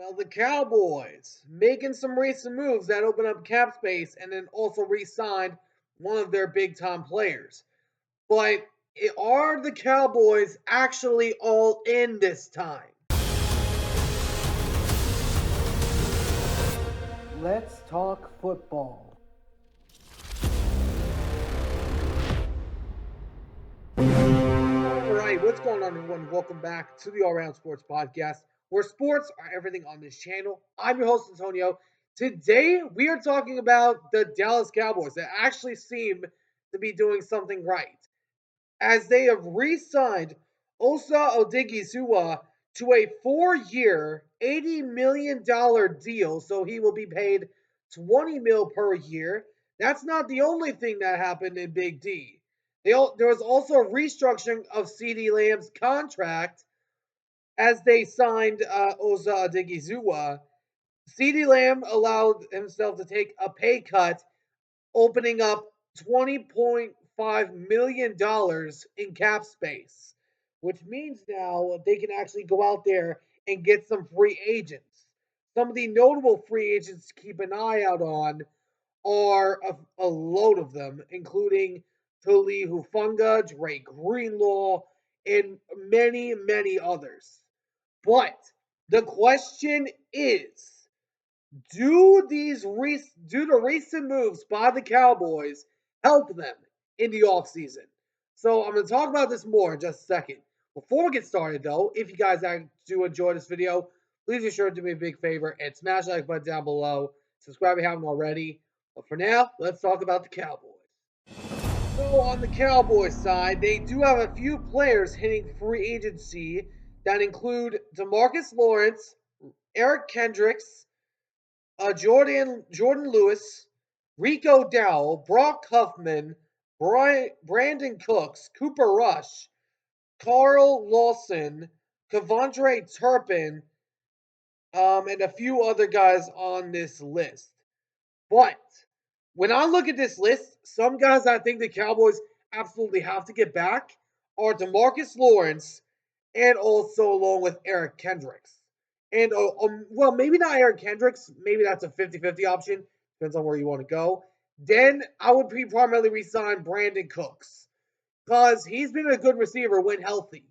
Well, the Cowboys making some recent moves that open up cap space and then also re signed one of their big time players. But are the Cowboys actually all in this time? Let's talk football. All right, what's going on, everyone? Welcome back to the All Around Sports Podcast, where sports are everything on this channel. I'm your host, Antonio. Today, we are talking about the Dallas Cowboys that actually seem to be doing something right, as they have re-signed Osa Odighizuwa to a 4-year, $80 million deal, so he will be paid 20 mil per year. That's not the only thing that happened in Big D. There was also a restructuring of Ceedee Lamb's contract as they signed Osa Odighizuwa. Ceedee Lamb allowed himself to take a pay cut, opening up $20.5 million in cap space, which means now they can actually go out there and get some free agents. Some of the notable free agents to keep an eye out on are a load of them, including Tuli Hufunga, Drake Greenlaw, and many, many others. But the question is, do the recent moves by the Cowboys help them in the offseason? So I'm going to talk about this more in just a second. Before we get started, though, if you guys do enjoy this video, please be sure to do me a big favor and smash the like button down below. Subscribe if you haven't already. But for now, let's talk about the Cowboys. So on the Cowboys side, they do have a few players hitting free agency that include Demarcus Lawrence, Eric Kendricks, Jordan Lewis, Rico Dowell, Brock Huffman, Brandon Cooks, Cooper Rush, Carl Lawson, Kevondre Turpin, and a few other guys on this list. But when I look at this list, some guys I think the Cowboys absolutely have to get back are Demarcus Lawrence and also along with Eric Kendricks. And, well, maybe not Eric Kendricks. Maybe that's a 50-50 option. Depends on where you want to go. Then I would primarily resign Brandon Cooks because he's been a good receiver when healthy.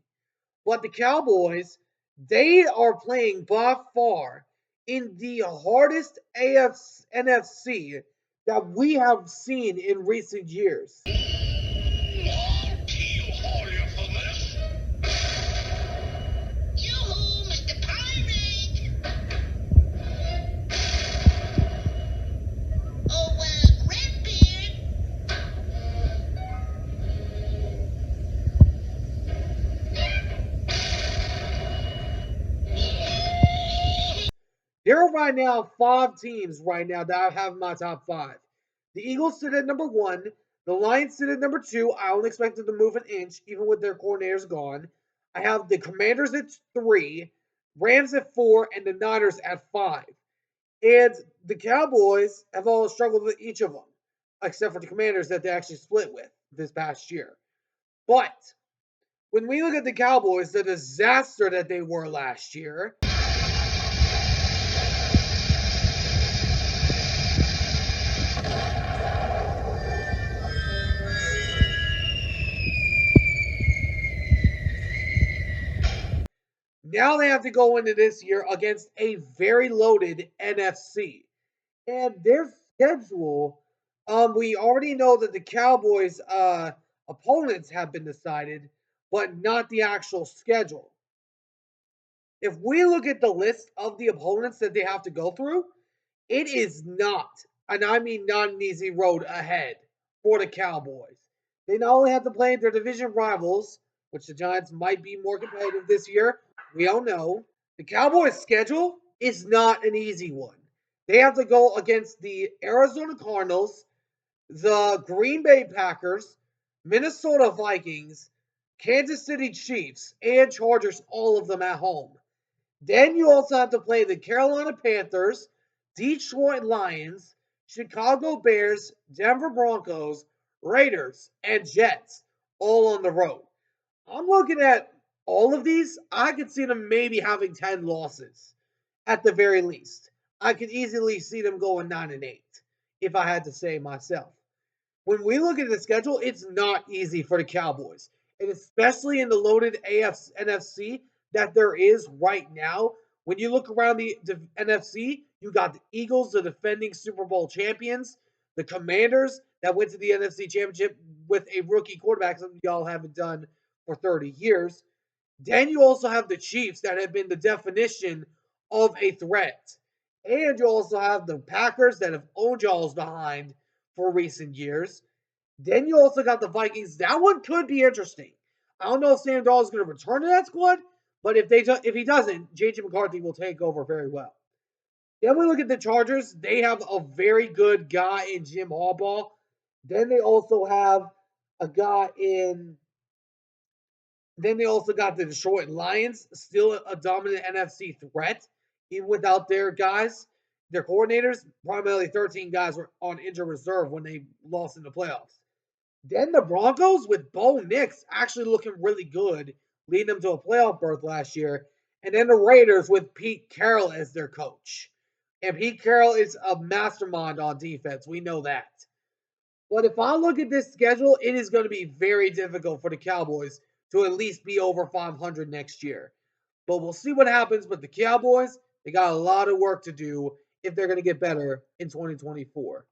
But the Cowboys, they are playing by far in the hardest NFC that we have seen in recent years. There are right now 5 teams right now that I have in my top 5. The Eagles sit at number 1. The Lions sit at number 2. I don't expect them to move an inch, even with their coordinators gone. I have the Commanders at 3, Rams at 4, and the Niners at 5. And the Cowboys have all struggled with each of them, except for the Commanders that they actually split with this past year. But when we look at the Cowboys, the disaster that they were last year, now they have to go into this year against a very loaded NFC. And their schedule, we already know that the Cowboys' opponents have been decided, but not the actual schedule. If we look at the list of the opponents that they have to go through, it is not, and I mean not an easy road ahead for the Cowboys. They not only have to play their division rivals, which the Giants might be more competitive this year, we don't know. The Cowboys' schedule is not an easy one. They have to go against the Arizona Cardinals, the Green Bay Packers, Minnesota Vikings, Kansas City Chiefs, and Chargers, all of them at home. Then you also have to play the Carolina Panthers, Detroit Lions, Chicago Bears, Denver Broncos, Raiders, and Jets, all on the road. I'm looking at all of these. I could see them maybe having 10 losses at the very least. I could easily see them going 9-8 if I had to say myself. When we look at the schedule, it's not easy for the Cowboys, and especially in the loaded NFC that there is right now. When you look around the NFC, you got the Eagles, the defending Super Bowl champions, the Commanders that went to the NFC Championship with a rookie quarterback, something y'all haven't done for 30 years. Then you also have the Chiefs that have been the definition of a threat. And you also have the Packers that have owned y'all's behind for recent years. Then you also got the Vikings. That one could be interesting. I don't know if Sam Darnold is going to return to that squad, but if he doesn't, JJ McCarthy will take over very well. Then we look at the Chargers. They have a very good guy in Jim Harbaugh. Then they also have a guy in. Then they also got the Detroit Lions, still a dominant NFC threat, even without their guys, their coordinators. Primarily 13 guys were on injured reserve when they lost in the playoffs. Then the Broncos with Bo Nix actually looking really good, leading them to a playoff berth last year. And then the Raiders with Pete Carroll as their coach. And Pete Carroll is a mastermind on defense. We know that. But if I look at this schedule, it is going to be very difficult for the Cowboys to at least be over 500 next year. But we'll see what happens. But the Cowboys, they got a lot of work to do if they're going to get better in 2024.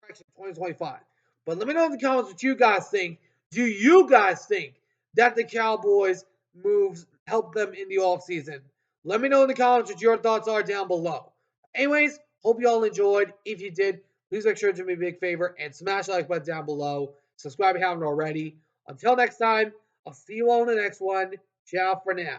Actually, 2025. But let me know in the comments what you guys think. Do you guys think that the Cowboys moves help them in the offseason? Let me know in the comments what your thoughts are down below. Anyways, hope you all enjoyed. If you did, please make sure to do me a big favor and smash the like button down below. Subscribe if you haven't already. Until next time, I'll see you all in the next one. Ciao for now.